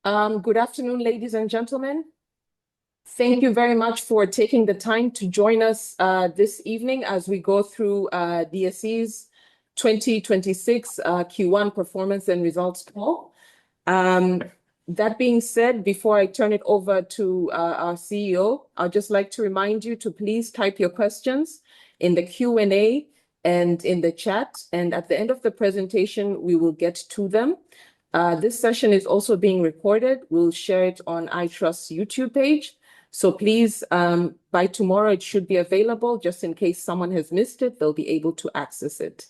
Good afternoon, ladies and gentlemen. Thank you very much for taking the time to join us this evening as we go through DSE's 2026 Q1 Performance and Results Call. That being said, before I turn it over to our CEO, I'd just like to remind you to please type your questions in the Q&A and in the chat. And at the end of the presentation, we will get to them. This session is also being recorded. We'll share it on iTrust's YouTube page. So please, by tomorrow, it should be available. Just in case someone has missed it, they'll be able to access it.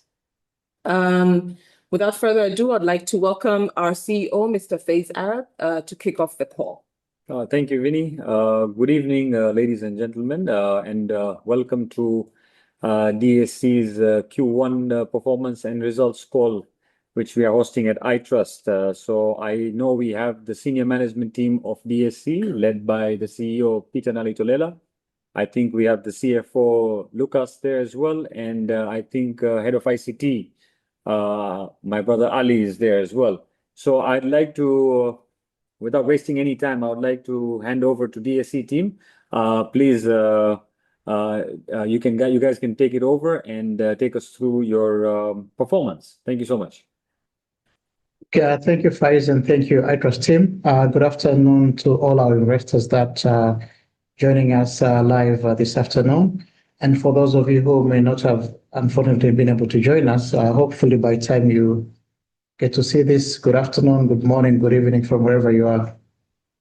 Without further ado, I'd like to welcome our CEO, Mr. Faiz Arab, to kick off the call. Thank you, Vinny. Good evening, ladies and gentlemen, and welcome to DSE's Q1 Performance and Results Call, which we are hosting at iTrust. So I know we have the senior management team of DSE, led by the CEO, Peter Nalitolela. I think we have the CFO, Lucas, there as well, and I think head of ICT, my brother Ali, is there as well. So I'd like to, without wasting any time, I would like to hand over to DSE team. Please, you guys can take it over and take us through your performance. Thank you so much. Thank you, Faiz, and thank you, iTrust team. Good afternoon to all our investors that are joining us live this afternoon. And for those of you who may not have, unfortunately, been able to join us, hopefully by the time you get to see this, good afternoon, good morning, good evening from wherever you are.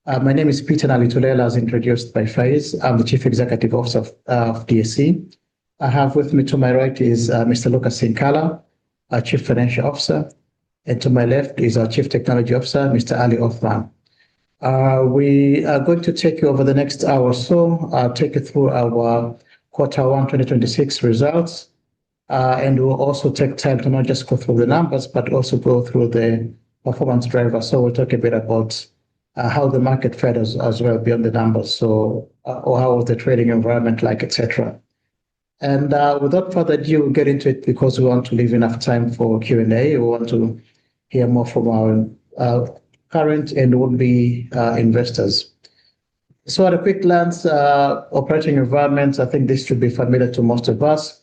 My name is Peter Nalitolela, as introduced by Faiz. I'm the Chief Executive Officer of DSE. I have with me to my right is Mr. Lucas Sinkala, our Chief Financial Officer. And to my left is our Chief Technology Officer, Mr. Ali Othman. We are going to take you over the next hour or so. I'll take you through our Q1 2026 results. And we'll also take time to not just go through the numbers, but also go through the performance drivers. So we'll talk a bit about how the market fared as well beyond the numbers. So, or how was the trading environment like, etc. And without further ado, we'll get into it because we want to leave enough time for Q&A. We want to hear more from our current and would-be investors. So at a quick glance, operating environments, I think this should be familiar to most of us.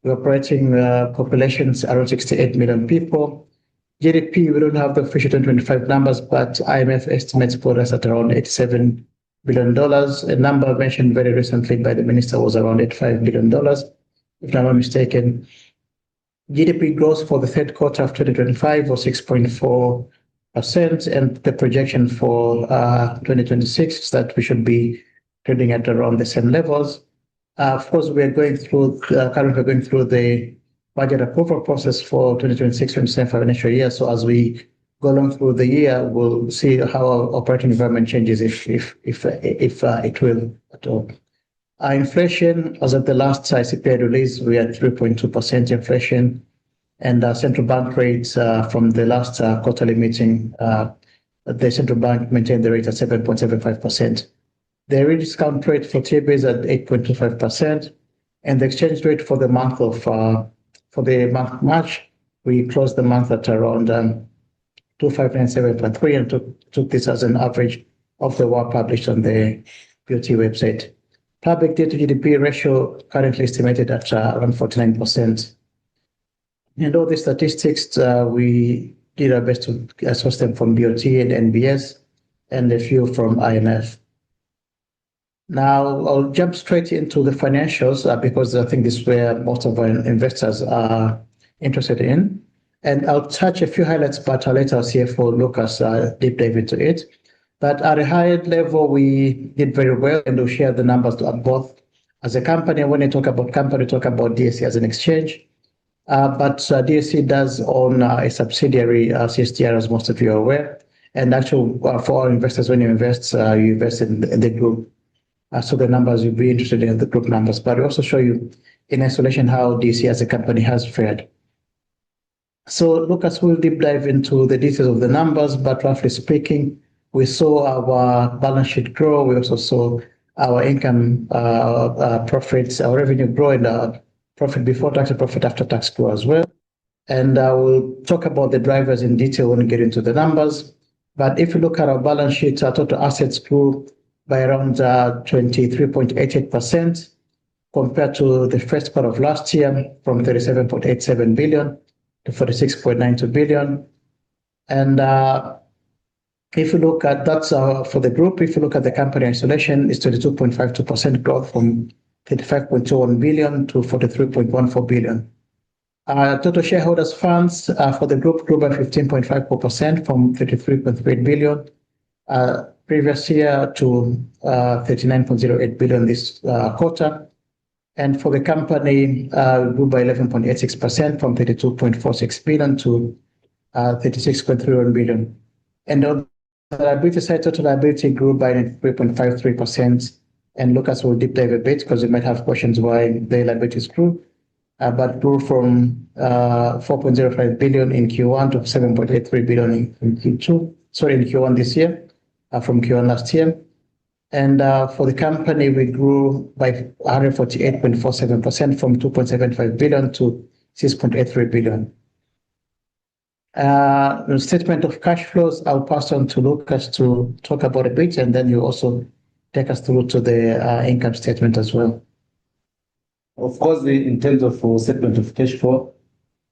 We're operating populations around 68 million people. GDP, we don't have the official 2025 numbers, but IMF estimates put us at around $87 billion. A number mentioned very recently by the minister was around $85 billion, if I'm not mistaken. GDP growth for the third quarter of 2025 was 6.4%, and the projection for 2026 is that we should be trending at around the same levels. Of course, we're currently going through the budget approval process for 2026-27 financial year. So as we go along through the year, we'll see how our operating environment changes, if it will at all. Inflation, as at the last CPI release, we had 3.2% inflation, and central bank rates from the last quarterly meeting, the central bank maintained the rate at 7.75%. The rediscount rate for TB is at 8.25%, and the exchange rate for the month of March, we closed the month at around 2597.3, and took this as an average of the work published on the BOT website. Public debt to GDP ratio currently estimated at around 49%. And all these statistics, we did our best to source them from BOT and NBS, and a few from IMF. Now, I'll jump straight into the financials because I think this is where most of our investors are interested in. And I'll touch a few highlights, but I'll let our CFO, Lucas, deep dive into it. But at a high level, we did very well, and we'll share the numbers both as a company. When I talk about company, talk about DSE as an exchange. But DSE does own a subsidiary, CSTR, as most of you are aware. And actually, for our investors, when you invest in the group. So the numbers, you'll be interested in the group numbers. But we also show you in isolation how DSE as a company has fared. So Lucas will deep dive into the details of the numbers, but roughly speaking, we saw our balance sheet grow. We also saw our income, profits, our revenue grow, and our profit before tax and profit after tax grow as well. And we'll talk about the drivers in detail when we get into the numbers. But if you look at our balance sheet, our total assets grew by around 23.88% compared to the first part of last year, from 37.87 billion to 46.92 billion. And if you look at that's for the group, if you look at the company isolation, it's 22.52% growth from 35.21 billion to 43.14 billion. Total shareholders' funds for the group grew by 15.54% from 33.3 billion previous year to 39.08 billion this quarter. And for the company, grew by 11.86% from 32.46 billion to 36.31 billion. And on the liability side, total liability grew by 3.53%. And Lucas will deep dive a bit because you might have questions why the liabilities grew, but grew from 4.05 billion in Q1 to 7.83 billion in Q1 this year, from Q1 last year. And for the company, we grew by 148.47% from 2.75 billion to 6.83 billion. The statement of cash flows, I'll pass on to Lucas to talk about a bit, and then you also take us through to the income statement as well. Of course, in terms of statement of cash flow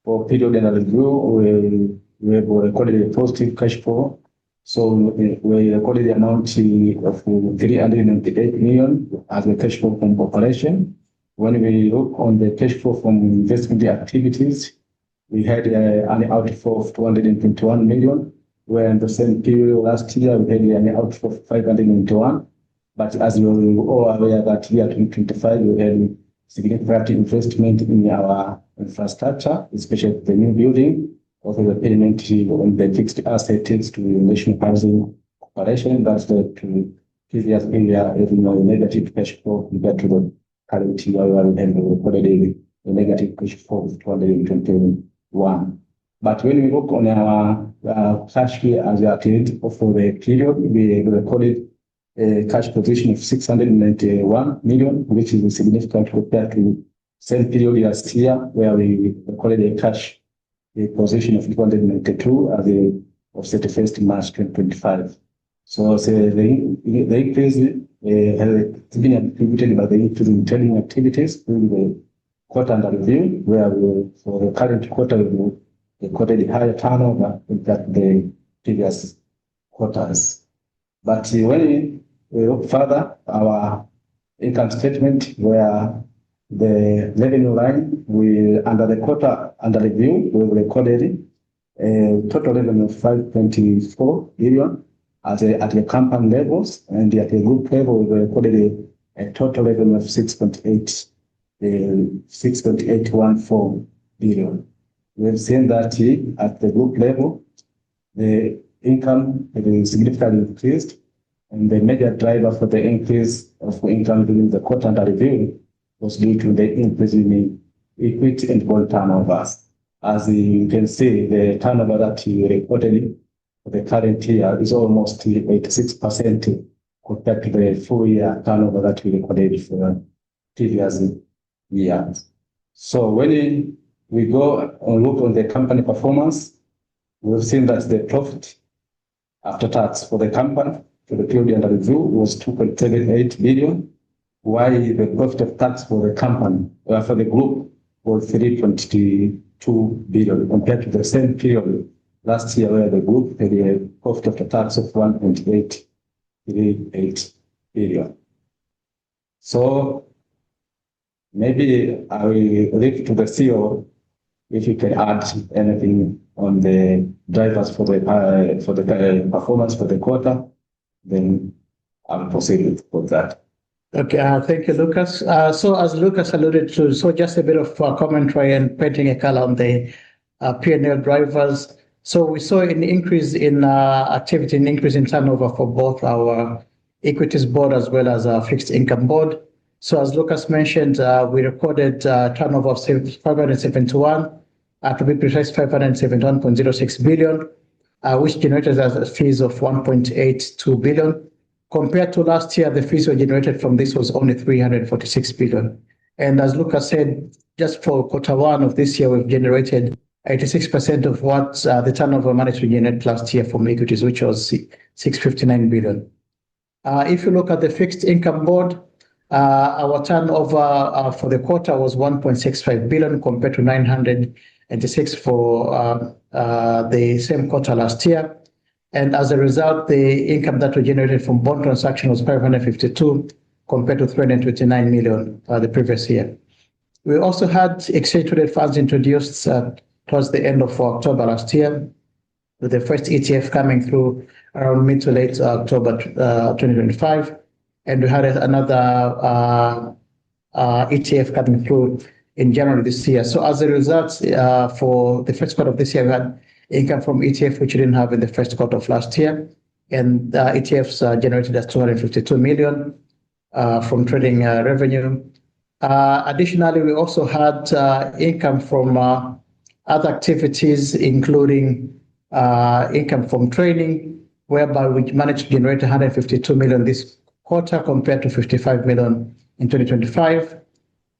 for period under review, we have recorded a positive cash flow. So we recorded the amount of 398 million as a cash flow from operation. When we look on the cash flow from investment activities, we had an outflow of 221 million, where in the same period last year we had an outflow of 521. But as you are all aware that year 2025 we had significant investment in our infrastructure, especially the new building, also the payment on the fixed assets to National Housing Corporation. That's led to previous year having a negative cash flow compared to the current year, where we have recorded a negative cash flow of 221. But when we look on our cash flow as at the end of the period, we recorded a cash position of 691 million, which is significant compared to same period last year, where we recorded a cash position of 292 as of 31st March 2025. So the increase has been attributed by the increase in trading activities during the quarter under review, where for the current quarter we recorded a higher turnover compared to the previous quarters. But when we look further, our income statement, where the revenue line, under the quarter under review, we recorded a total revenue of 5.4 billion at the company levels, and at the group level, we recorded a total revenue of 6.814 billion. We've seen that at the group level, the income has significantly increased, and the major driver for the increase of income during the quarter under review was due to the increase in equity and bond turnovers. As you can see, the turnover that we recorded for the current year is almost 86% compared to the full year turnover that we recorded for previous years. So when we go and look on the company performance, we've seen that the profit after tax for the company for the period under review was 2.78 billion, while the profit of tax for the company, for the group, was 3.2 billion compared to the same period last year, where the group had a profit after tax of 1.838 billion. So maybe I will leave to the CEO if you can add anything on the drivers for the performance for the quarter, then I'll proceed with that. Okay, thank you, Lucas. So as Lucas alluded to, so just a bit of commentary and painting a color on the P&L drivers. So we saw an increase in activity, an increase in turnover for both our equities board as well as our fixed income board. So as Lucas mentioned, we recorded turnover of 571, to be precise, 571.06 billion, which generated as fees of 1.82 billion. Compared to last year, the fees were generated from this was only 346 billion. And as Lucas said, just for quarter one of this year, we've generated 86% of what the turnover managed to generate last year from equities, which was 659 billion. If you look at the fixed income board, our turnover for the quarter was 1.65 billion compared to 906 for the same quarter last year. And as a result, the income that we generated from bond transaction was 552 compared to 329 million the previous year. We also had exchange traded funds introduced towards the end of October last year, with the first ETF coming through around mid to late October 2025. And we had another ETF coming through in January this year. So as a result, for the first quarter of this year, we had income from ETF, which we didn't have in the first quarter of last year. And ETFs generated us 252 million from trading revenue. Additionally, we also had income from other activities, including income from trading, whereby we managed to generate 152 million this quarter compared to 55 million in 2025.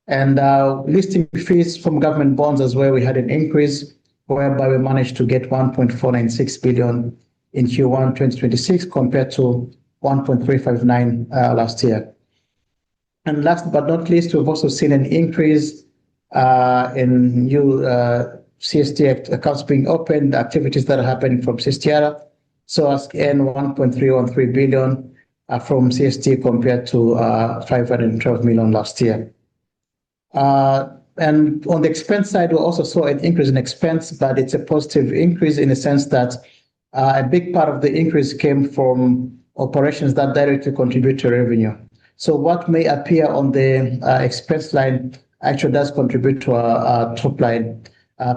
And listing fees from government bonds as well, we had an increase, whereby we managed to get 1.496 billion in Q1 2026 compared to 1.359 last year. And last but not least, we've also seen an increase in new CST accounts being opened, activities that are happening from CSTR. So as N 1.313 billion from CST compared to 512 million last year. And on the expense side, we also saw an increase in expense, but it's a positive increase in the sense that a big part of the increase came from operations that directly contribute to revenue. So what may appear on the expense line actually does contribute to our top line.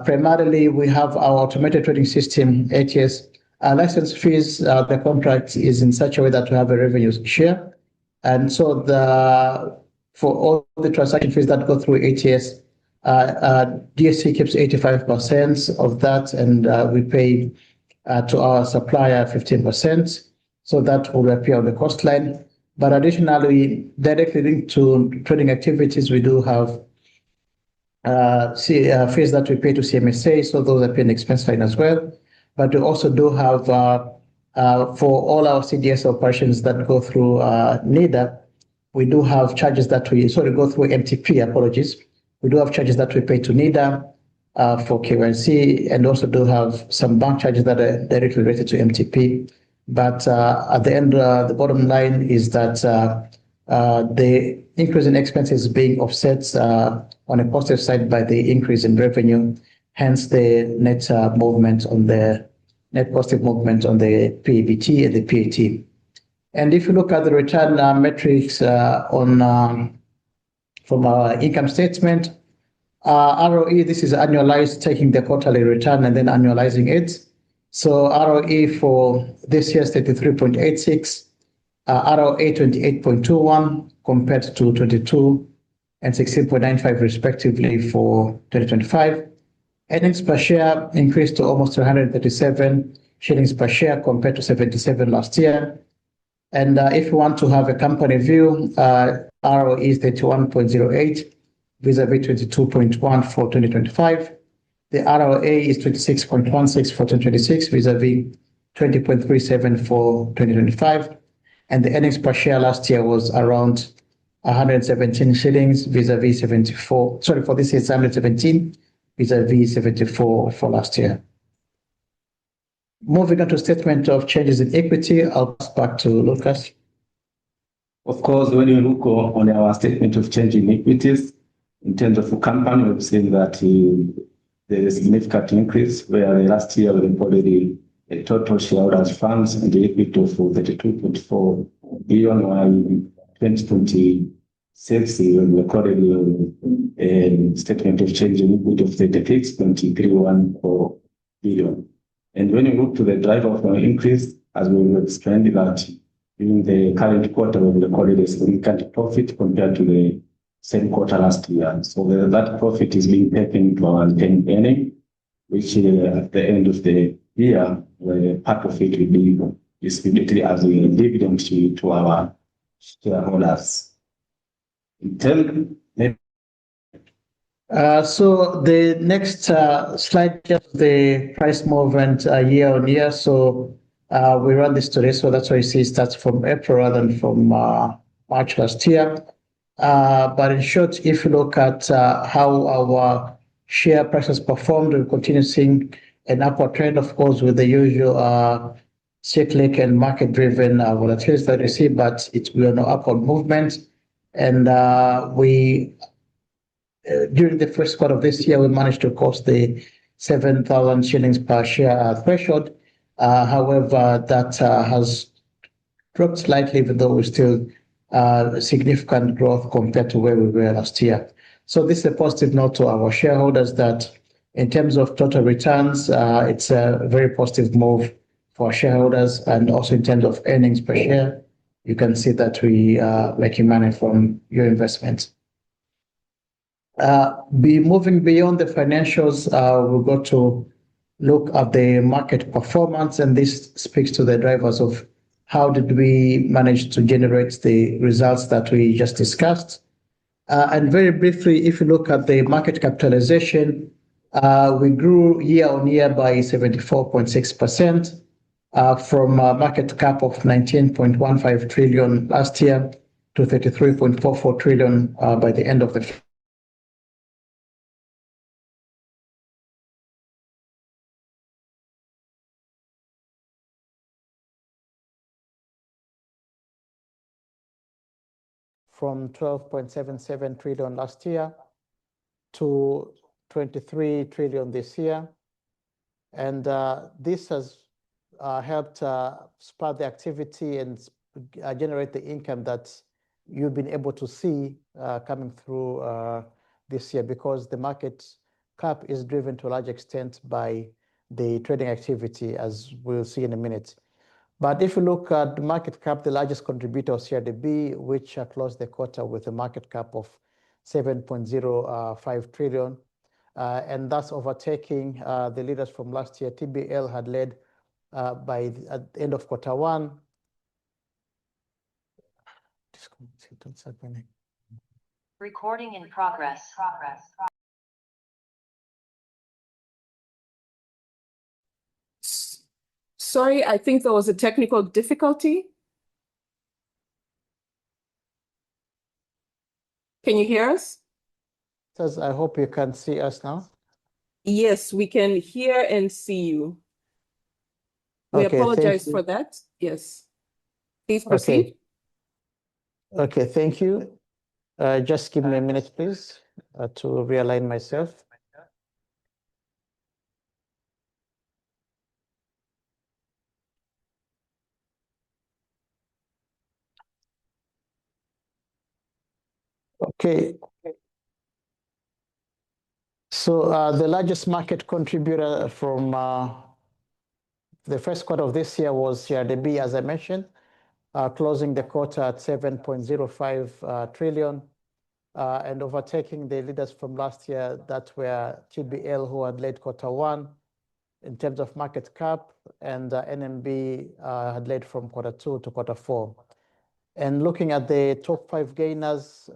Primarily, we have our automated trading system, ATS. License fees, the contract is in such a way that we have a revenue share. And so for all the transaction fees that go through ATS, DSE keeps 85% of that, and we pay to our supplier 15%. So that will appear on the cost line. But additionally, directly linked to trading activities, we do have fees that we pay to CMSA, so those appear in the expense line as well. But we also do have, for all our CDS operations that go through NIDA, we do have charges that go through MTP, apologies. We do have charges that we pay to NIDA for KYC, and also do have some bank charges that are directly related to MTP. But at the end, the bottom line is that the increase in expenses being offset on a positive side by the increase in revenue, hence the net positive movement on the PBT and the PAT. And if you look at the return metrics from our income statement, ROE, this is annualized, taking the quarterly return and then annualizing it. So ROE for this year is 33.86, ROA 28.21 compared to 22 and 16.95 respectively for 2025. Earnings per share increased to almost 137 shillings per share compared to 77 last year. And if you want to have a company view, ROE is 31.08 vis-a-vis 22.1 for 2025. The ROA is 26.16 for 2026 vis-a-vis 20.37 for 2025. And the earnings per share last year was around 117 shillings vis-a-vis 74. Sorry, for this year it's 117 vis-a-vis 74 for last year. Moving on to statement of changes in equity, I'll pass back to Lucas. Of course, when you look on our statement of change in equities, in terms of the company, we've seen that there is a significant increase, where last year we reported a total shareholders' funds and the equity of 32.4 billion, while in 2026 we recorded a statement of change in equity of 36.314 billion. And when you look to the driver of our increase, as we will explain that during the current quarter, we recorded a significant profit compared to the same quarter last year. So that profit is being taken to our retained earning, which at the end of the year, part of it will be distributed as a dividend to our shareholders. In terms So the next slide, just the price movement year on year. So we run this today, so that's why you see it starts from April rather than from March last year. But in short, if you look at how our share prices performed, we continue seeing an upward trend, of course, with the usual cyclic and market-driven volatility that we see, but we're on an upward movement. And during the first quarter of this year, we managed to cross the 7,000 shillings per share threshold. However, that has dropped slightly, even though we're still significant growth compared to where we were last year. So this is a positive note to our shareholders that in terms of total returns, it's a very positive move for our shareholders, and also in terms of earnings per share, you can see that we are making money from your investments. Moving beyond the financials, we'll go to look at the market performance, and this speaks to the drivers of how did we manage to generate the results that we just discussed. And very briefly, if you look at the market capitalization, we grew year on year by 74.6%, from a market cap of 19.15 trillion last year to 33.44 trillion by the end of the from 12.77 trillion last year to 23 trillion this year. And this has helped spur the activity and generate the income that you've been able to see coming through this year, because the market cap is driven to a large extent by the trading activity, as we'll see in a minute. But if you look at the market cap, the largest contributor was CRDB, which closed the quarter with a market cap of 7.05 trillion. And thus overtaking the leaders from last year. TBL had led at the end of quarter one. Recording in progress. Sorry, I think there was a technical difficulty. Can you hear us? Says, I hope you can see us now. Yes, we can hear and see you. We Okay, apologize thank you. for that. Yes. Please proceed. Okay, thank you. Just give me a minute, please, to realign myself. Okay. So the largest market contributor from the first quarter of this year was CRDB, as I mentioned, closing the quarter at 7.05 trillion, and overtaking the leaders from last year that were TBL, who had led quarter one in terms of market cap, and NMB had led from quarter two to quarter four. And looking at the top five gainers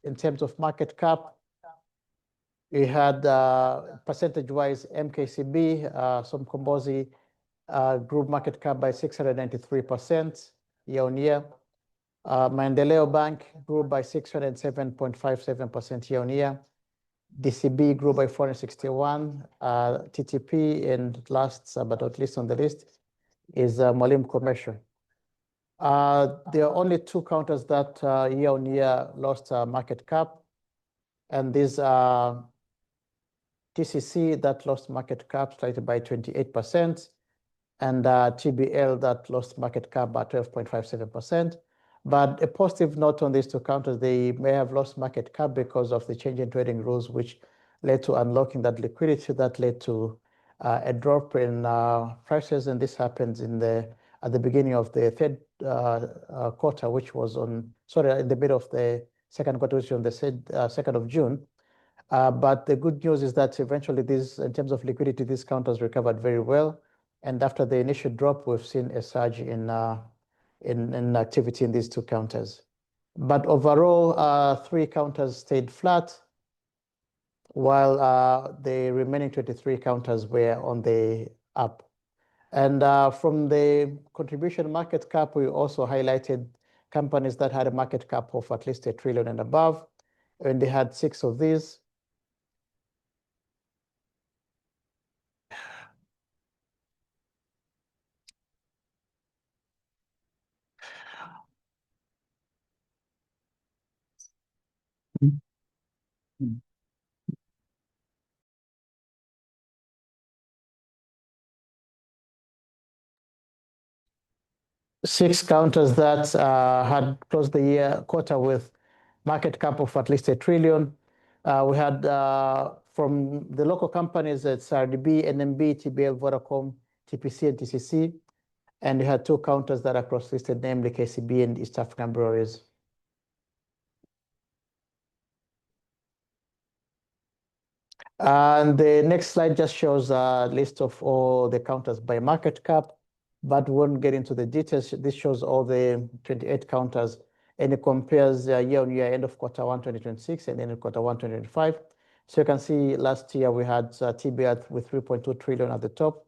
in terms of market cap, we had percentage-wise MKCB, Somkombozi, grew market cap by 693% year on year. Maendeleo Bank grew by 607.57% year on year. DCB grew by 461. TTP, and last but not least on the list, is Mwalimu Commercial. There are only two counters that year on year lost market cap, and these are TCC that lost market cap slightly by 28%, and TBL that lost market cap by 12.57%. But a positive note on these two counters, they may have lost market cap because of the change in trading rules, which led to unlocking that liquidity that led to a drop in prices. And this happens at the beginning of the third quarter, which was in the middle of the second quarter, which was on the 2nd of June. But the good news is that eventually in terms of liquidity, these counters recovered very well. And after the initial drop, we've seen a surge in activity in these two counters. But overall, three counters stayed flat. while the remaining 23 counters were on the up. And from the contribution market cap, we also highlighted companies that had a market cap of at least $1 trillion and above, and they had 6 of these. Six counters that had closed the quarter with market cap of at least $1 trillion. We had from the local companies, it's RDB, NMB, TBL, Vodacom, TPC, and TCC. And we had 2 counters that are cross-listed, namely KCB and East African Breweries. And the next slide just shows a list of all the counters by market cap, but won't get into the details. This shows all the 28 counters, and it compares year-on-year end of Q1 2026 and end of Q1 2025. So you can see last year we had TBL with 3.2 trillion at the top,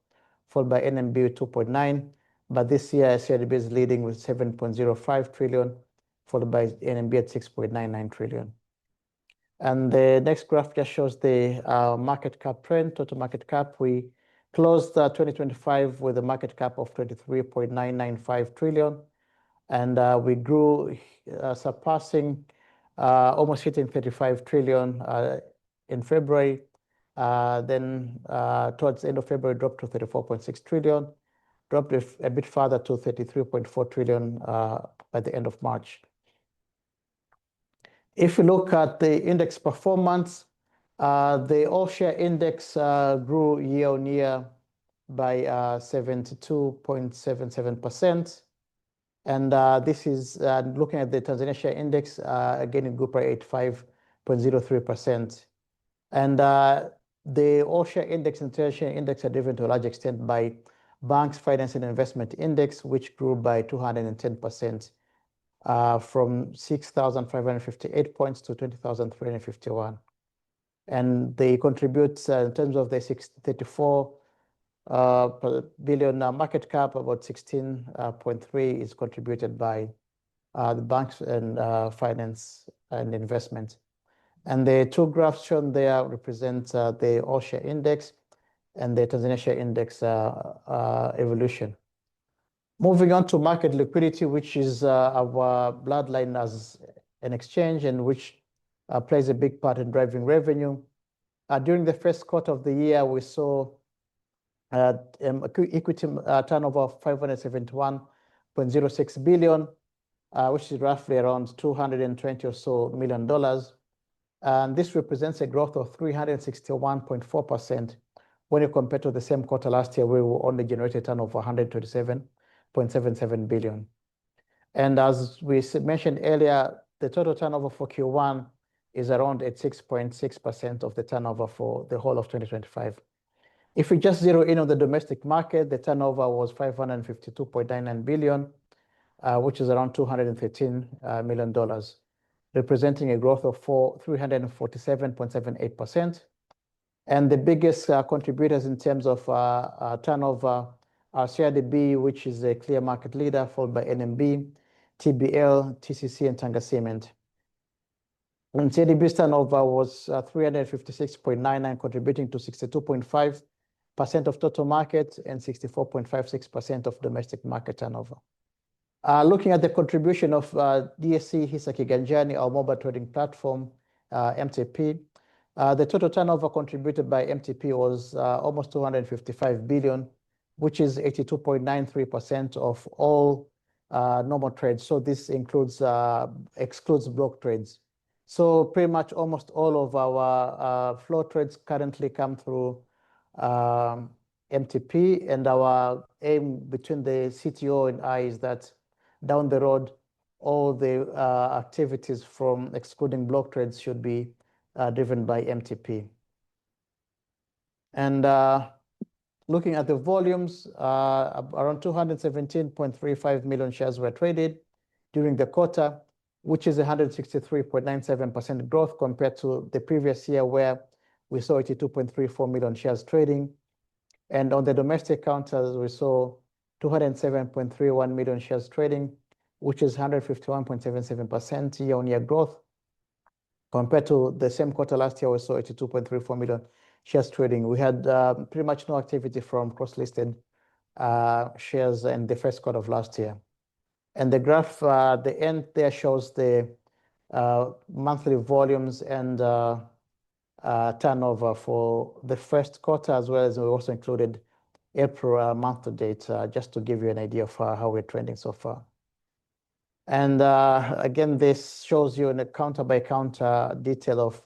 followed by NMB with 2.9. But this year, CRDB is leading with 7.05 trillion, followed by NMB at 6.99 trillion. And the next graph just shows the market cap trend, total market cap. We closed 2025 with a market cap of 23.995 trillion. And we grew, surpassing, almost hitting 35 trillion in February. Then towards the end of February, dropped to 34.6 trillion, dropped a bit further to 33.4 trillion by the end of March. If we look at the index performance, the all-share index grew year-on-year by 72.77%. And this is looking at the Tanzania share index, again, it grew by 85.03%. And the all-share index and share index are driven to a large extent by banks, finance, and investment index, which grew by 210%. From 6,558 points to 20,351. And they contribute in terms of the 34 billion market cap, about 16.3 is contributed by the banks and finance and investment. And the 2 graphs shown there represent the all-share index and the Tanzania share index evolution. Moving on to market liquidity, which is our bloodline as an exchange and which plays a big part in driving revenue. During the first quarter of the year, we saw equity turnover of 571.06 billion, which is roughly around $220 or so million. And this represents a growth of 361.4% when you compare to the same quarter last year, where we only generated turnover of 127.77 billion. And as we mentioned earlier, the total turnover for Q1 is around at 6.6% of the turnover for the whole of 2025. If we just zero in on the domestic market, the turnover was 552.99 billion, which is around $213 million, representing a growth of 347.78%. And the biggest contributors in terms of turnover are CRDB, which is a clear market leader, followed by NMB, TBL, TCC, and Tanga Cement. And CRDB's turnover was 356.99, contributing to 62.5% of total market and 64.56% of domestic market turnover. Looking at the contribution of DSE Kiganjani, our mobile trading platform, MTP, the total turnover contributed by MTP was almost 255 billion, which is 82.93% of all normal trades. So this includes excludes block trades. So pretty much almost all of our flow trades currently come through MTP, and our aim between the CTO and I is that down the road, all the activities from excluding block trades should be driven by MTP. And looking at the volumes, around 217.35 million shares were traded during the quarter, which is 163.97% growth compared to the previous year, where we saw 82.34 million shares trading. And on the domestic counters, we saw 207.31 million shares trading, which is 151.77% year-on-year growth. Compared to the same quarter last year, we saw 82.34 million shares trading. We had pretty much no activity from cross-listed shares in the first quarter of last year. And the graph at the end there shows the monthly volumes and turnover for the first quarter, as well as we also included April month to date, just to give you an idea of how we're trending so far. And again, this shows you in a counter by counter detail of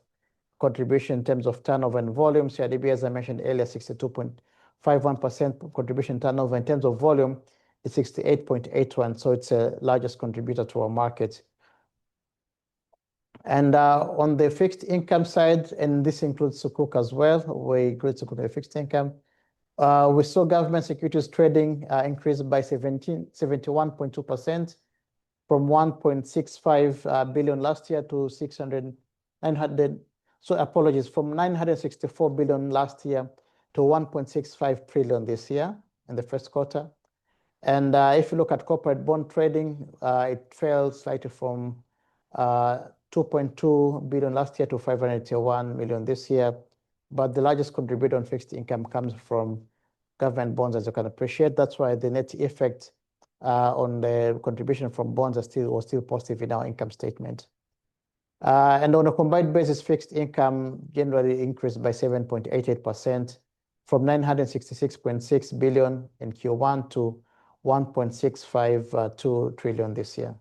contribution in terms of turnover and volume. CRDB, as I mentioned earlier, 62.51% contribution turnover. In terms of volume, it's 68.81%, so it's the largest contributor to our market. And on the fixed income side, and this includes Sukuk as well, we include Sukuk in the fixed income. We saw government securities trading increase by 71.2% from 1.65 billion last year to 900. So apologies, from 964 billion last year to 1.65 trillion this year in the first quarter. And if you look at corporate bond trading, it fell slightly from 2.2 billion last year to 581 million this year. But the largest contributor on fixed income comes from government bonds, as you can appreciate. That's why the net effect on the contribution from bonds was still positive in our income statement. And on a combined basis, fixed income generally increased by 7.88% from 966.6 billion in Q1 to 1.652 trillion this year.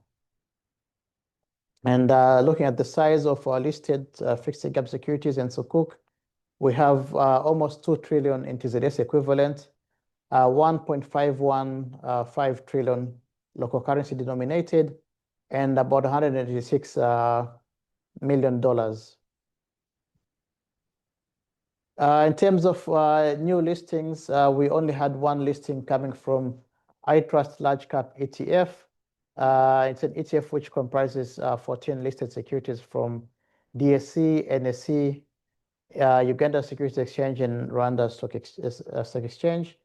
And looking at the size of our listed fixed income securities and Sukuk, we have almost 2 trillion in TZS equivalent, 1.515 trillion local currency denominated, and about $186 million. In terms of new listings, we only had one listing coming from iTrust Large Cap ETF. It's an ETF which comprises 14 listed securities from DSE, NSE, Uganda Securities Exchange, and Rwanda Stock Exchange.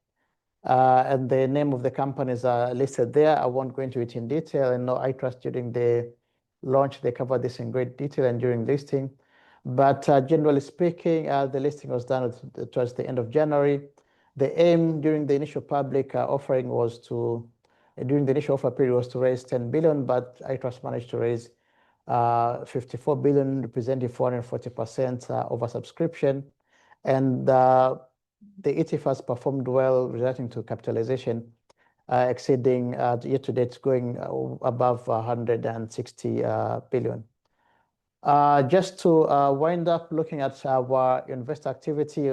And the name of the companies are listed there. I won't go into it in detail. And no, iTrust during the launch, they covered this in great detail and during listing. But generally speaking, the listing was done towards the end of January. The aim during the initial public offering was during the initial offer period was to raise 10 billion, but iTrust managed to raise 54 billion, representing 440% oversubscription. And the ETF has performed well, resulting to capitalization exceeding year to date, going above 160 billion. Just to wind up looking at our investor activity,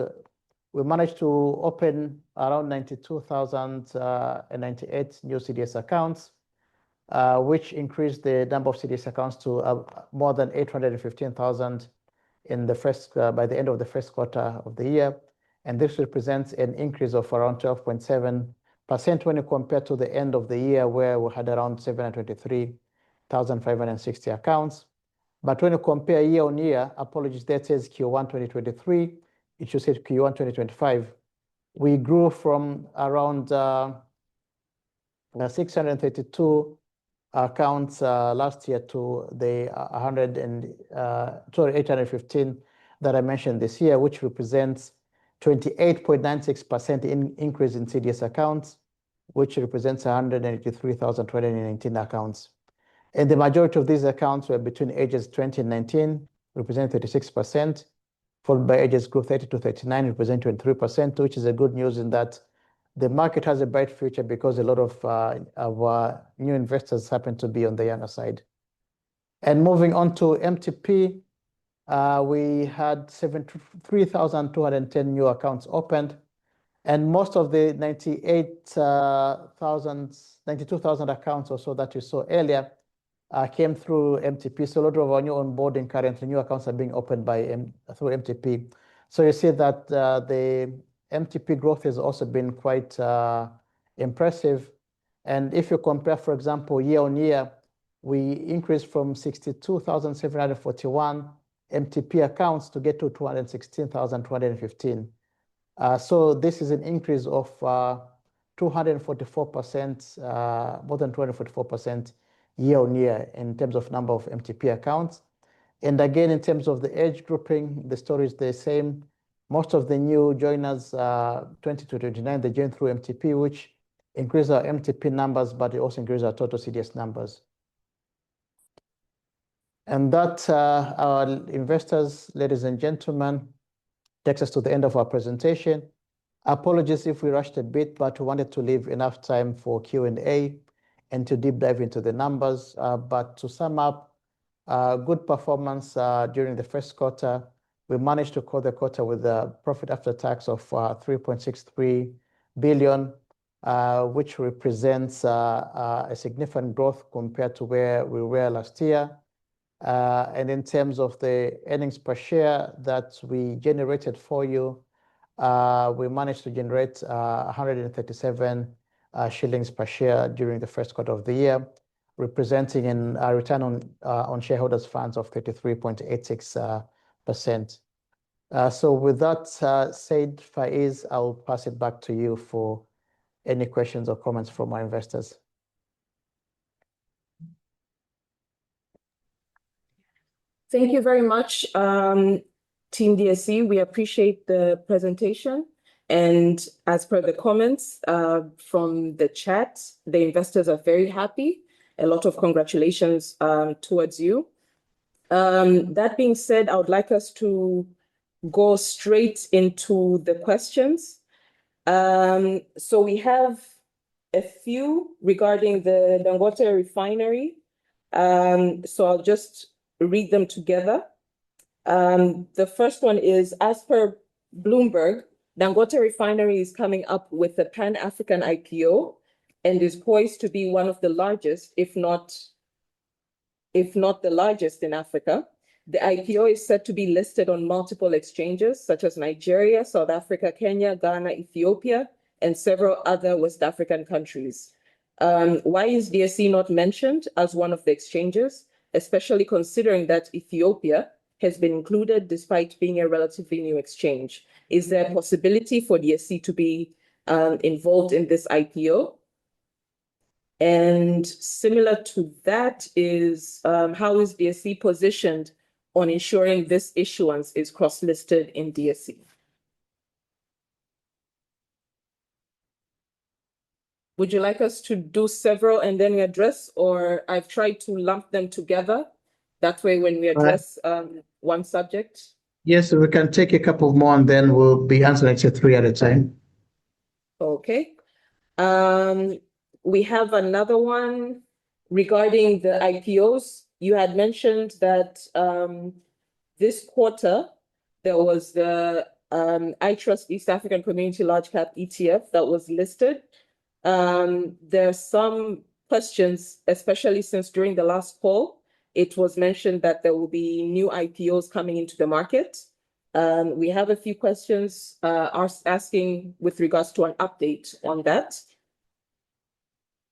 we managed to open around 92,098 new CDS accounts, which increased the number of CDS accounts to more than 815,000 by the end of the first quarter of the year. And this represents an increase of around 12.7% when you compare to the end of the year, where we had around 723,560 accounts. But when you compare year on year, apologies, that says Q1 2023, it should say Q1 2025. We grew from around 632 accounts last year to the 815 that I mentioned this year, which represents 28.96% increase in CDS accounts, which represents 183,219 accounts. And the majority of these accounts were between ages 20 and 19, representing 36%, followed by ages group 30 to 39, representing 23%, which is a good news in that the market has a bright future because a lot of our new investors happen to be on the younger side. And moving on to MTP, we had 73,210 new accounts opened, and most of the 92,000 accounts or so that you saw earlier came through MTP. So a lot of our new onboarding currently, new accounts are being opened through MTP. So you see that the MTP growth has also been quite impressive. And if you compare, for example, year on year, we increased from 62,741 MTP accounts to get to 216,215. So this is an increase of 244%, more than 244% year on year in terms of number of MTP accounts. And again, in terms of the age grouping, the story is the same. Most of the new joiners, 20 to 29, they joined through MTP, which increased our MTP numbers, but it also increased our total CDS numbers. And that, our investors, ladies and gentlemen, takes us to the end of our presentation. Apologies if we rushed a bit, but we wanted to leave enough time for Q&A and to deep dive into the numbers. But to sum up, good performance during the first quarter. We managed to close the quarter with a profit after tax of 3.63 billion, which represents a significant growth compared to where we were last year. And in terms of the earnings per share that we generated for you, we managed to generate 137 shillings per share during the first quarter of the year, representing a return on shareholders' funds of 33.86%. So with that said, Faiz, I'll pass it back to you for any questions or comments from our investors. Thank you very much, Team DSE. We appreciate the presentation. And as per the comments from the chat, the investors are very happy. A lot of congratulations towards you. That being said, I would like us to go straight into the questions. So we have a few regarding the Dangote refinery. So I'll just read them together. The first one is, as per Bloomberg, Dangote refinery is coming up with a Pan-African IPO and is poised to be one of the largest, if not the largest in Africa. The IPO is set to be listed on multiple exchanges, such as Nigeria, South Africa, Kenya, Ghana, Ethiopia, and several other West African countries. Why is DSE not mentioned as one of the exchanges, especially considering that Ethiopia has been included despite being a relatively new exchange? Is there a possibility for DSE to be involved in this IPO? And similar to that is, how is DSE positioned on ensuring this issuance is cross-listed in DSE? Would you like us to do several and then we address, or I've tried to lump them together? That way when we address one subject. Yes, we can take a couple more and then we'll be answering 3 at a time. Okay. We have another one regarding the IPOs. You had mentioned that this quarter, there was the iTrust East African Community Large Cap ETF that was listed. There are some questions, especially since during the last call, it was mentioned that there will be new IPOs coming into the market. We have a few questions asking with regards to an update on that.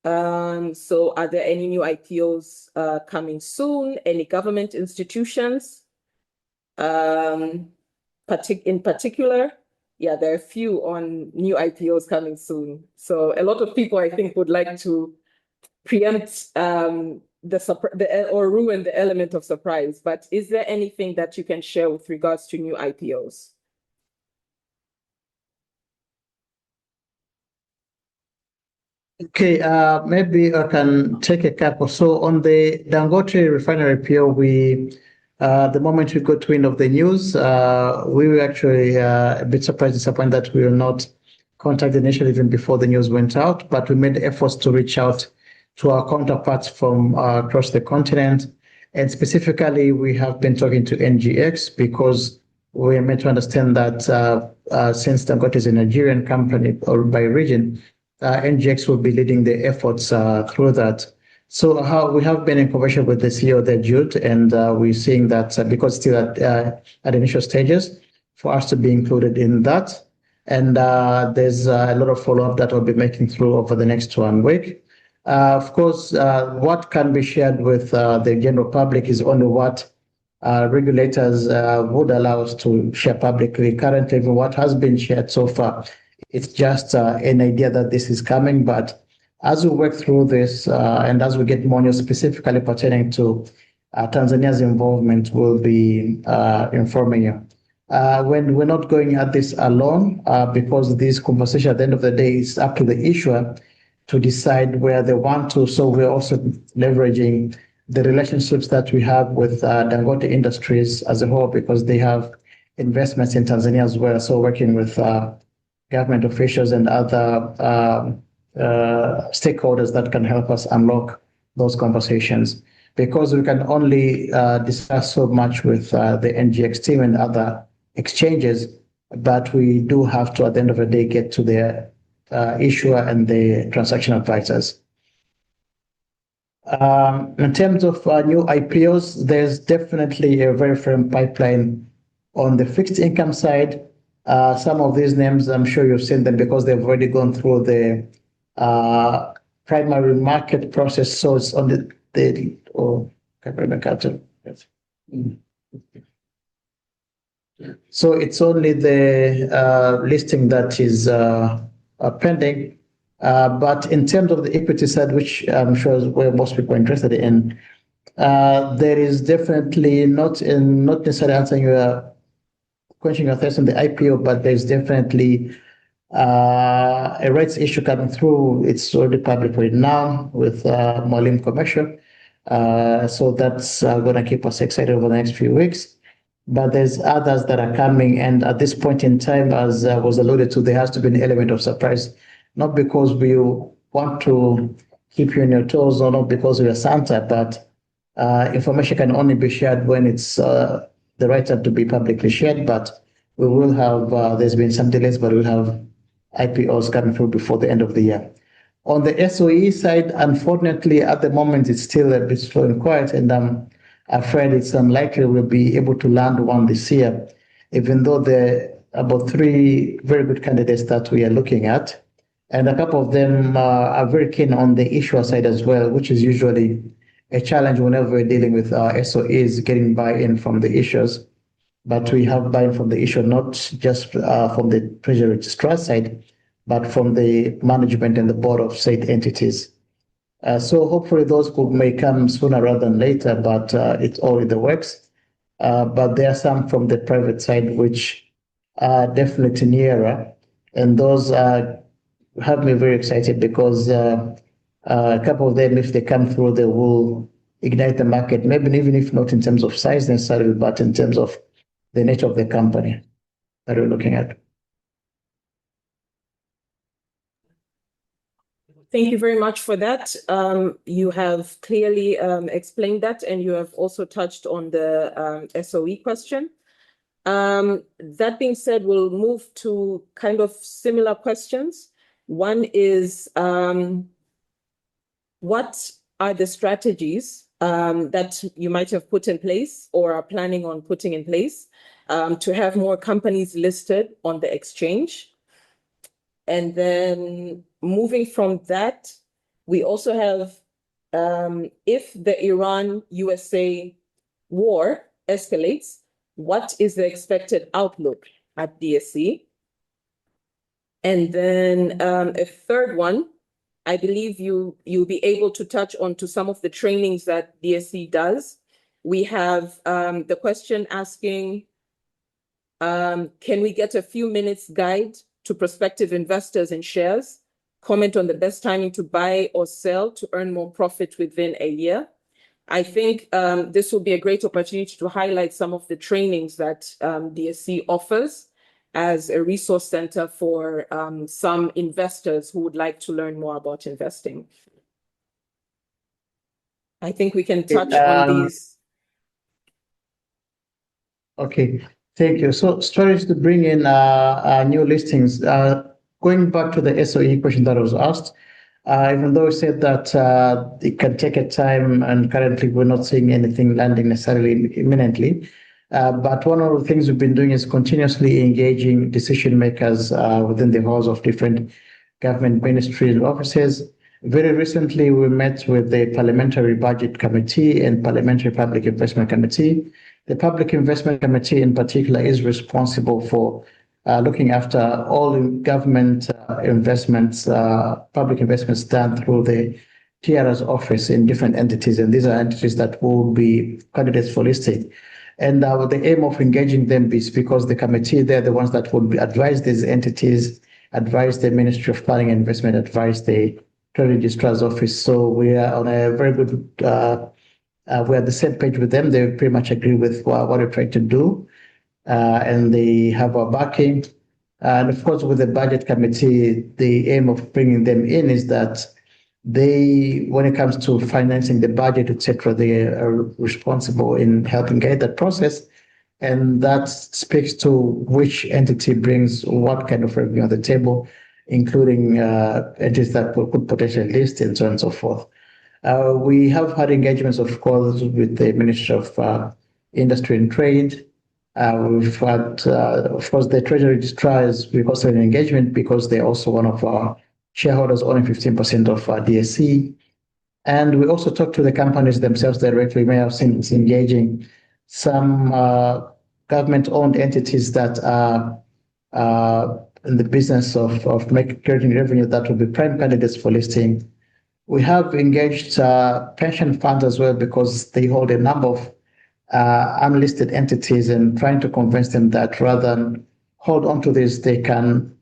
So are there any new IPOs coming soon? Any government institutions in particular? Yeah, there are a few on new IPOs coming soon. So a lot of people, I think, would like to preempt or ruin the element of surprise. But is there anything that you can share with regards to new IPOs? Okay, maybe I can take a couple. So on the Dangote refinery IPO, the moment we got wind of the news, we were actually a bit surprised, disappointed that we were not contacted initially even before the news went out, but we made efforts to reach out to our counterparts from across the continent. And specifically, we have been talking to NGX because we are meant to understand that since Dangote is a Nigerian company or by region, NGX will be leading the efforts through that. So we have been in conversation with the CEO there, Jude, and we're seeing that because still at initial stages, for us to be included in that. And there's a lot of follow-up that we'll be making through over the next 1 week. Of course, what can be shared with the general public is only what regulators would allow us to share publicly. Currently, what has been shared so far, it's just an idea that this is coming. But as we work through this and as we get more news specifically pertaining to Tanzania's involvement, we'll be informing you. When we're not going at this alone, because this conversation at the end of the day is up to the issuer to decide where they want to. So we're also leveraging the relationships that we have with Dangote Industries as a whole, because they have investments in Tanzania as well. So working with government officials and other stakeholders that can help us unlock those conversations, because we can only discuss so much with the NGX team and other exchanges, but we do have to, at the end of the day, get to the issuer and the transaction advisors. In terms of new IPOs, there's definitely a very firm pipeline on the fixed income side. Some of these names, I'm sure you've seen them because they've already gone through the primary market process. So it's on the yes. So it's only the listing that is pending. But in terms of the equity side, which I'm sure is where most people are interested in, there is definitely not necessarily answering your question, your thoughts on the IPO, but there's definitely a rights issue coming through. It's already public right now with Molim Commercial. So that's going to keep us excited over the next few weeks. But there's others that are coming, and at this point in time, as was alluded to, there has to be an element of surprise, not because we want to keep you on your toes or not because we are Santa, but information can only be shared when it's the right time to be publicly shared. But we will have, there's been some delays, but we'll have IPOs coming through before the end of the year. On the SOE side, unfortunately, at the moment, it's still a bit slow and quiet, and I'm afraid it's unlikely we'll be able to land one this year, even though there are about 3 very good candidates that we are looking at. And a couple of them are very keen on the issuer side as well, which is usually a challenge whenever we're dealing with SOEs, getting buy-in from the issuers. But we have buy-in from the issuer, not just from the treasury registrar side, but from the management and the board of said entities. So hopefully those may come sooner rather than later, but it's all in the works. But there are some from the private side which are definitely nearer, and those have me very excited because a couple of them, if they come through, they will ignite the market, maybe even if not in terms of size necessarily, but in terms of the nature of the company that we're looking at. Thank you very much for that. You have clearly explained that, and you have also touched on the SOE question. That being said, we'll move to kind of similar questions. One is, what are the strategies that you might have put in place or are planning on putting in place to have more companies listed on the exchange? And then moving from that, we also have, if the Iran-USA war escalates, what is the expected outlook at DSE? And then a third one, I believe you'll be able to touch on to some of the trainings that DSE does. We have the question asking, can we get a few minutes guide to prospective investors in shares? Comment on the best timing to buy or sell to earn more profit within a year. I think this will be a great opportunity to highlight some of the trainings that DSE offers as a resource center for some investors who would like to learn more about investing. I think we can touch on these. Okay, thank you. So strategies to bring in new listings. Going back to the SOE question that was asked, even though we said that it can take a time, and currently we're not seeing anything landing necessarily imminently. But one of the things we've been doing is continuously engaging decision makers within the halls of different government ministries and offices. Very recently, we met with the Parliamentary Budget Committee and Parliamentary Public Investment Committee. The Public Investment Committee in particular is responsible for looking after all government investments, public investments done through the TR's office in different entities. And these are entities that will be candidates for listing. And the aim of engaging them is because the committee, they're the ones that would advise these entities, advise the Ministry of Planning and Investment, advise the Treasury Registrar's Office. So we are on a very good, we're at the same page with them. They pretty much agree with what we're trying to do, and they have our backing. And of course, with the Budget Committee, the aim of bringing them in is that they, when it comes to financing the budget, etc., they are responsible in helping guide that process. And that speaks to which entity brings what kind of revenue on the table, including entities that could potentially list and so on and so forth. We have had engagements, of course, with the Ministry of Industry and Trade. We've had, of course, the Treasury Registrars. We've also had an engagement because they're also one of our shareholders, owning 15% of DSE. And we also talk to the companies themselves directly. You may have seen us engaging some government-owned entities that are in the business of creating revenue that will be prime candidates for listing. We have engaged pension funds as well because they hold a number of unlisted entities, and trying to convince them that rather than hold on to this, they can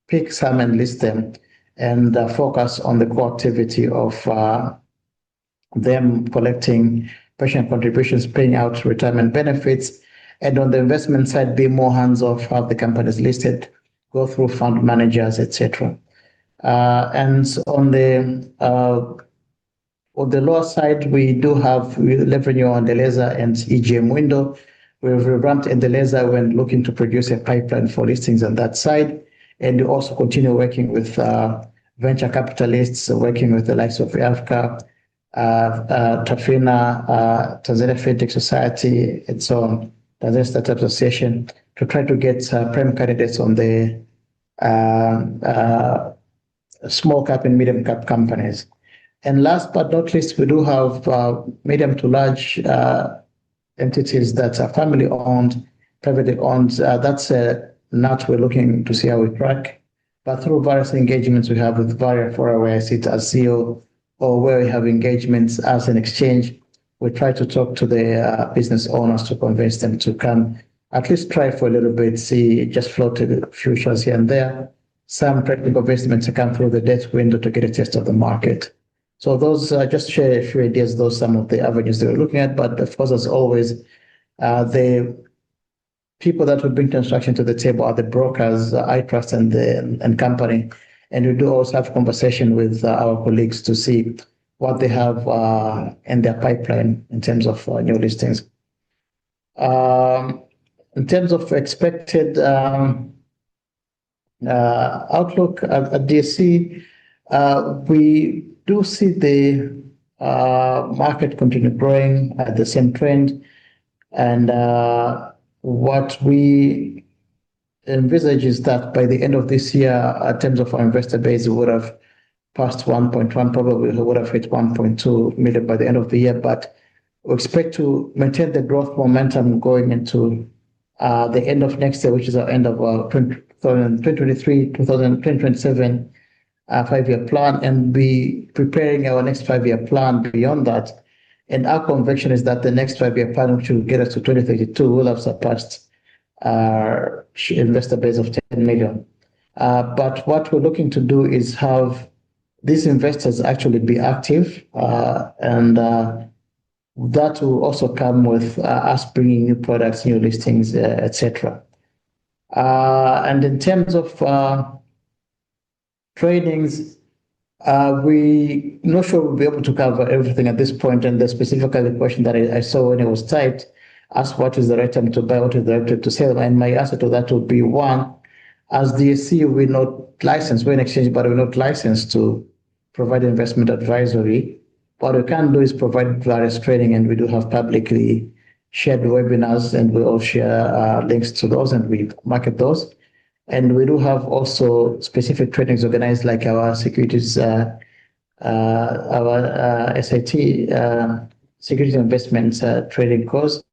pick some and list them and focus on the core activity of them collecting pension contributions, paying out retirement benefits, and on the investment side, be more hands-off, have the companies listed, go through fund managers, etc. And on the lower side, we do have revenue on the laser and EGM window. We've revamped in the laser when looking to produce a pipeline for listings on that side. And we also continue working with venture capitalists, working with the likes of Africa, Tafina, Tanzania Fintech Society, and so on, Tanzania Startup Association, to try to get prime candidates on the small cap and medium cap companies. And last but not least, we do have medium to large entities that are family owned, privately owned. That's a nut we're looking to see how we crack. But through various engagements we have with various fora, where I sit as CEO, or where we have engagements as an exchange, we try to talk to the business owners to convince them to come, at least try for a little bit, see, just float a few shares here and there. Some practical investments to come through the debt window to get a taste of the market. So those, just share a few ideas, those some of the avenues that we're looking at. But of course, as always, the people that would bring construction to the table are the brokers, I Trust and company. And we do also have conversation with our colleagues to see what they have in their pipeline in terms of new listings. In terms of expected outlook at DSE, we do see the market continue growing at the same trend. And what we envisage is that by the end of this year, in terms of our investor base, we would have passed 1.1, probably we would have hit 1.2 million by the end of the year. But we expect to maintain the growth momentum going into the end of next year, which is our end of our 2023, 2027 5-year plan, and be preparing our next 5-year plan beyond that. And our conviction is that the next 5-year plan, which will get us to 2032, will have surpassed our investor base of 10 million. But what we're looking to do is have these investors actually be active, and that will also come with us bringing new products, new listings, etc. And in terms of trainings, we not sure we'll be able to cover everything at this point. And the specifically question that I saw when it was typed asked what is the right time to buy, what is the right time to sell. And my answer to that would be, one, as DSE, we're not licensed, we're an exchange, but we're not licensed to provide investment advisory. What we can do is provide various training, and we do have publicly shared webinars, and we all share links to those, and we market those. And we do have also specific trainings organized, like our securities, our SIT, security investments trading course,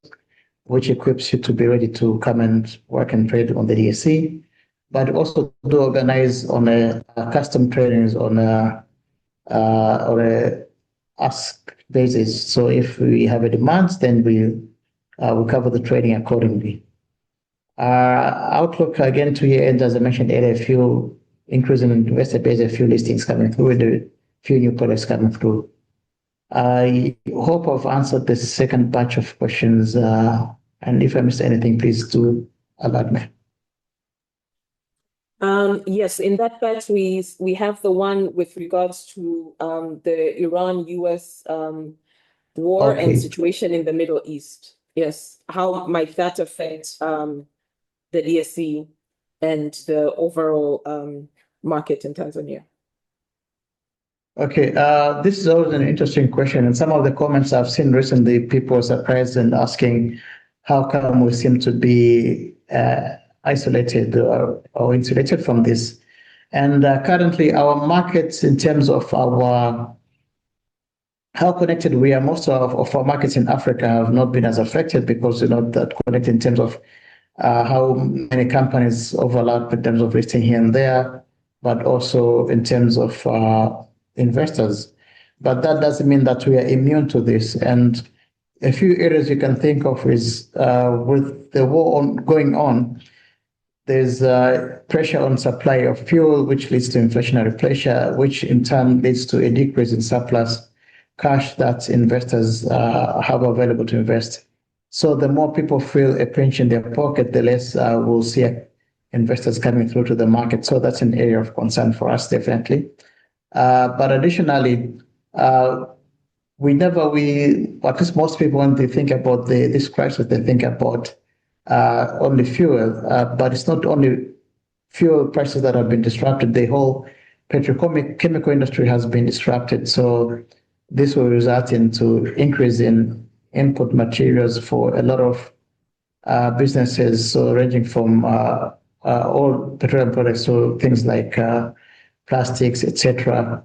which equips you to be ready to come and work and trade on the DSE, but also do organize on a custom trainings on a ask basis. So if we have a demand, then we cover the trading accordingly. Outlook again to year end, as I mentioned earlier, a few increase in investor base, a few listings coming through, and a few new products coming through. I hope I've answered the second batch of questions, and if I missed anything, please do alert me. Yes, in that batch, we have the one with regards to the Iran-US war Okay. and situation in the Middle East. Yes, how might that affect the DSE and the overall market in Tanzania? Okay, this is always an interesting question, and some of the comments I've seen recently, people are surprised and asking how come we seem to be isolated or insulated from this. And currently, our markets, in terms of our how connected we are, most of our markets in Africa have not been as affected because they're not that connected in terms of how many companies overlap in terms of listing here and there, but also in terms of investors. But that doesn't mean that we are immune to this. And a few areas you can think of is with the war going on, there's pressure on supply of fuel, which leads to inflationary pressure, which in turn leads to a decrease in surplus cash that investors have available to invest. So the more people feel a pinch in their pocket, the less we'll see investors coming through to the market. So that's an area of concern for us, definitely. But additionally, at least most people, when they think about this crisis, they think about only fuel. But it's not only fuel prices that have been disrupted. The whole petrochemical industry has been disrupted. So this will result into increase in input materials for a lot of businesses, so ranging from all petroleum products to things like plastics, etc.,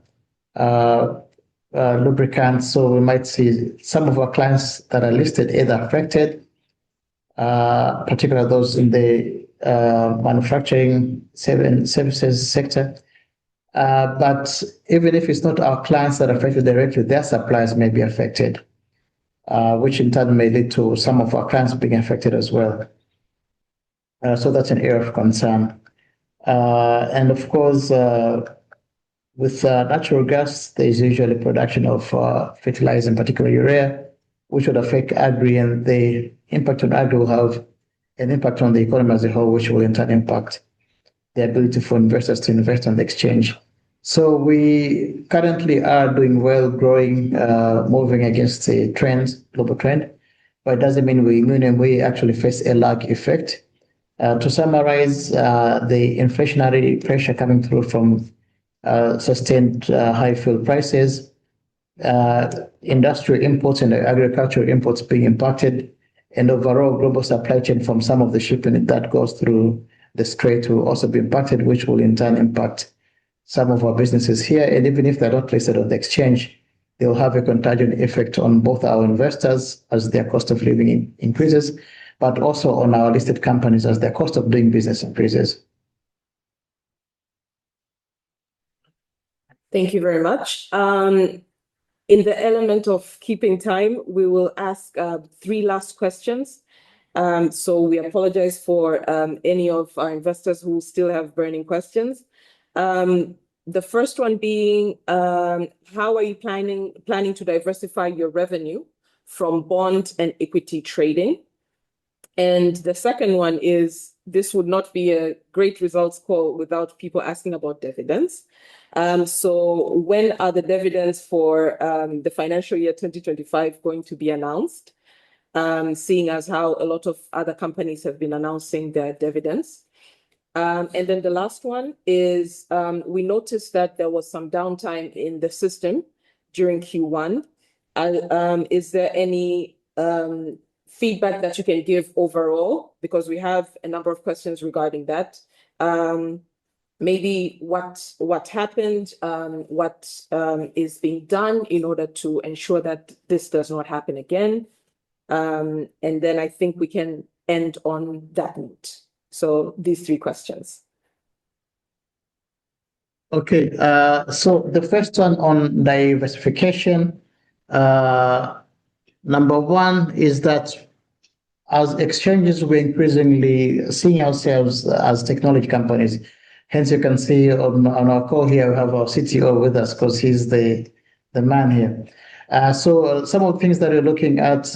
lubricants. So we might see some of our clients that are listed either affected, particularly those in the manufacturing services sector. But even if it's not our clients that are affected directly, their suppliers may be affected, which in turn may lead to some of our clients being affected as well. So that's an area of concern. And of course, with natural gas, there's usually production of fertilizer, in particular urea, which would affect agri, and the impact on agri will have an impact on the economy as a whole, which will in turn impact the ability for investors to invest on the exchange. So we currently are doing well, growing, moving against a trend, global trend, but it doesn't mean we're immune, and we actually face a lag effect. To summarize, the inflationary pressure coming through from sustained high fuel prices, industrial imports and agricultural imports being impacted, and overall global supply chain from some of the shipping that goes through the Strait will also be impacted, which will in turn impact some of our businesses here. And even if they're not listed on the exchange, they'll have a contagion effect on both our investors as their cost of living increases, but also on our listed companies as their cost of doing business increases. Thank you very much. In the element of keeping time, we will ask 3 last questions. So we apologize for any of our investors who still have burning questions. The first one being, how are you planning to diversify your revenue from bond and equity trading? And the second one is, this would not be a great results call without people asking about dividends. So when are the dividends for the financial year 2025 going to be announced? Seeing as how a lot of other companies have been announcing their dividends. And then the last one is, we noticed that there was some downtime in the system during Q1. Is there any feedback that you can give overall? Because we have a number of questions regarding that. Maybe what happened, what is being done in order to ensure that this does not happen again. And then I think we can end on that note. So these three questions. Okay, so the first one on diversification. Number one is that as exchanges, we're increasingly seeing ourselves as technology companies. Hence, you can see on our call here, we have our CTO with us because he's the man here. So some of the things that we're looking at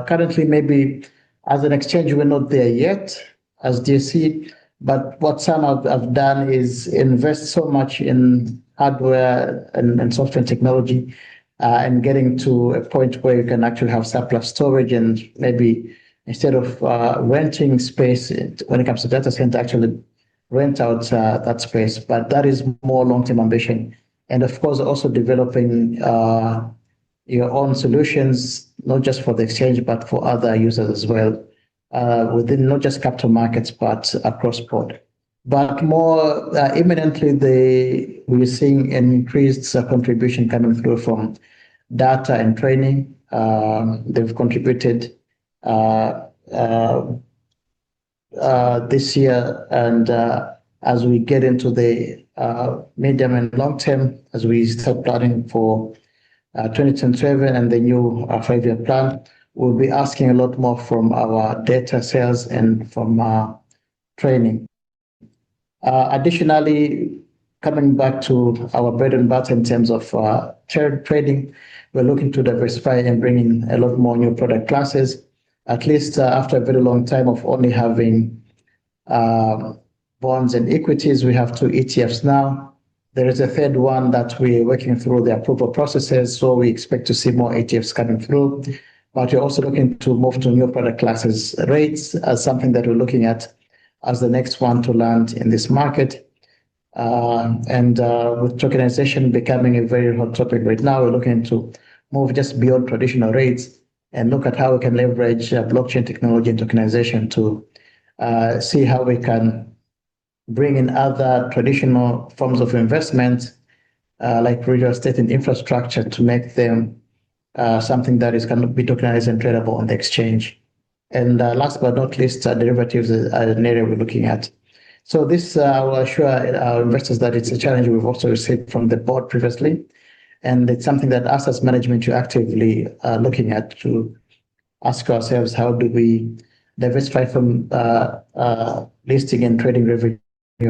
currently, maybe as an exchange, we're not there yet as DSE, but what some have done is invest so much in hardware and software and technology and getting to a point where you can actually have surplus storage and maybe instead of renting space when it comes to data center, actually rent out that space. But that is more long-term ambition. And of course, also developing your own solutions, not just for the exchange, but for other users as well, within not just capital markets, but across board. But more imminently, we're seeing an increased contribution coming through from data and training. They've contributed this year, and as we get into the medium and long term, as we start planning for 2027 and the new 5-year plan, we'll be asking a lot more from our data sales and from training. Additionally, coming back to our bread and butter in terms of trading, we're looking to diversify and bring in a lot more new product classes, at least after a very long time of only having bonds and equities. We have 2 ETFs now. There is a third one that we're working through the approval processes, so we expect to see more ETFs coming through. But we're also looking to move to new product classes. Rates as something that we're looking at as the next one to land in this market. And with tokenization becoming a very hot topic right now, we're looking to move just beyond traditional rates and look at how we can leverage blockchain technology and tokenization to see how we can bring in other traditional forms of investment, like real estate and infrastructure, to make them something that is going to be tokenized and tradable on the exchange. And last but not least, derivatives are an area we're looking at. So this will assure our investors that it's a challenge we've also received from the board previously. And it's something that us as management are actively looking at to ask ourselves, how do we diversify from listing and trading revenue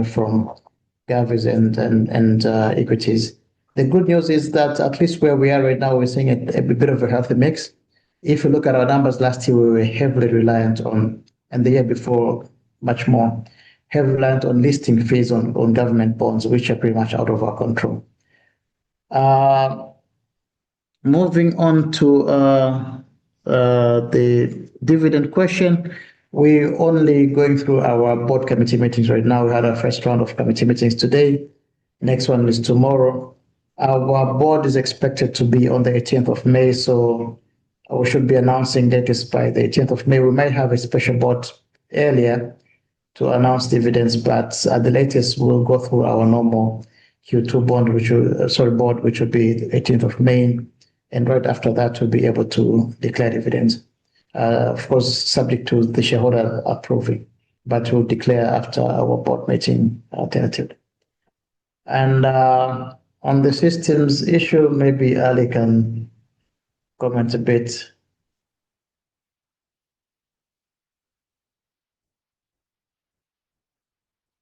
from govies and equities. The good news is that at least where we are right now, we're seeing a bit of a healthy mix. If you look at our numbers last year, we were heavily reliant on, and the year before, much more, heavily reliant on listing fees on government bonds, which are pretty much out of our control. Moving on to the dividend question, we're only going through our board committee meetings right now. We had our first round of committee meetings today. Next one is tomorrow. Our board is expected to be on the 18th of May, so we should be announcing latest by the 18th of May. We might have a special board earlier to announce dividends, but at the latest, we'll go through our normal Q2 board, which will be the 18th of May. And right after that, we'll be able to declare dividends. Of course, subject to the shareholder approving, but we'll declare after our board meeting tentatively. And on the systems issue, maybe Ali can comment a bit.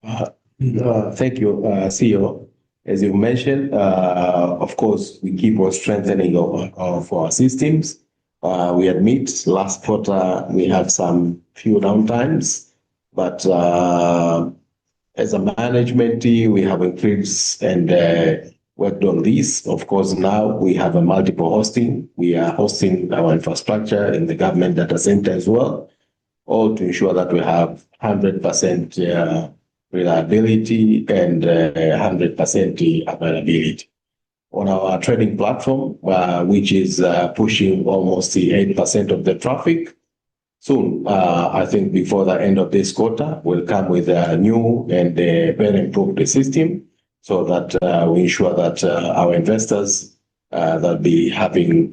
Thank you, CEO. As you mentioned, of course, we keep on strengthening of our systems. We admit last quarter we have some few downtimes, but as a management team, we have increased and worked on this. Of course, now we have a multiple hosting. We are hosting our infrastructure in the government data center as well, all to ensure that we have 100% reliability and 100% availability. On our trading platform, which is pushing almost the 8% of the traffic. Soon, I think before the end of this quarter, we'll come with a new and very improved system so that we ensure that our investors that'll be having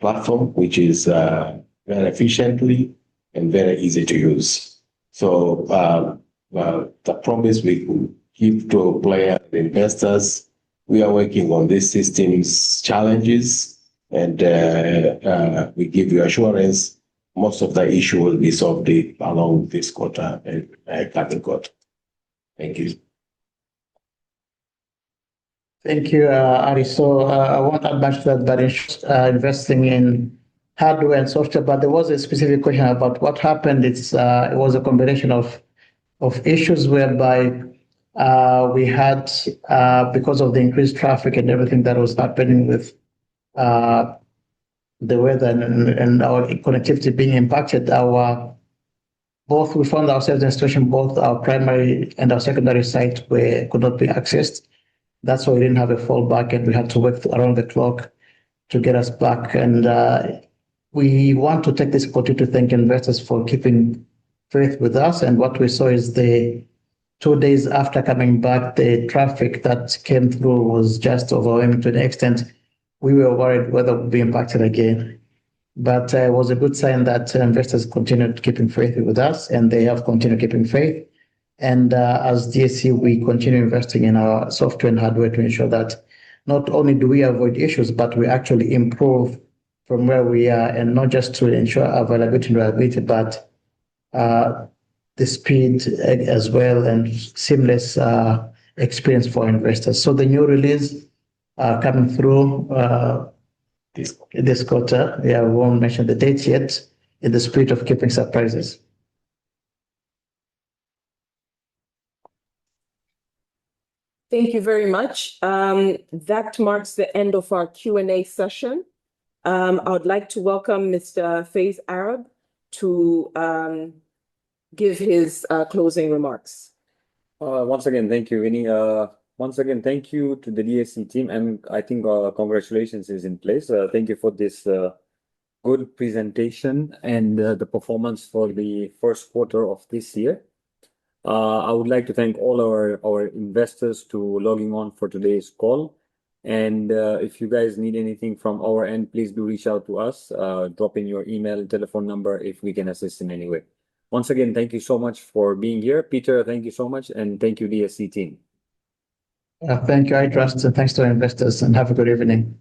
platform, which is very efficiently and very easy to use. So the promise we give to players and investors, we are working on these systems challenges, and we give you assurance most of the issue will be solved along this quarter and coming quarter. Thank you. Thank you, Ari. So I won't add much to that, but investing in hardware and software. But there was a specific question about what happened. It was a combination of issues whereby we had, because of the increased traffic and everything that was happening with the weather and our connectivity being impacted, we found ourselves in a situation, both our primary and our secondary site could not be accessed. That's why we didn't have a fallback, and we had to work around the clock to get us back. And we want to take this opportunity to thank investors for keeping faith with us. And what we saw is the 2 days after coming back, the traffic that came through was just overwhelming to an extent we were worried whether we'd be impacted again. But it was a good sign that investors continued keeping faith with us, and they have continued keeping faith. And as DSE, we continue investing in our software and hardware to ensure that not only do we avoid issues, but we actually improve from where we are, and not just to ensure availability and reliability, but the speed as well and seamless experience for investors. So the new release coming through this quarter, we won't mention the date yet, in the spirit of keeping surprises. Thank you very much. That marks the end of our Q&A session. I would like to welcome Mr. Faiz Arab to give his closing remarks. Once again, thank you, Winnie. Once again, thank you to the DSE team, and I think congratulations is in place. Thank you for this good presentation and the performance for the first quarter of this year. I would like to thank all our investors to logging on for today's call. And if you guys need anything from our end, please do reach out to us. Drop in your email, telephone number if we can assist in any way. Once again, thank you so much for being here. Peter, thank you so much, and thank you, DSE team. Thank you, I trust, and thanks to our investors, and have a good evening.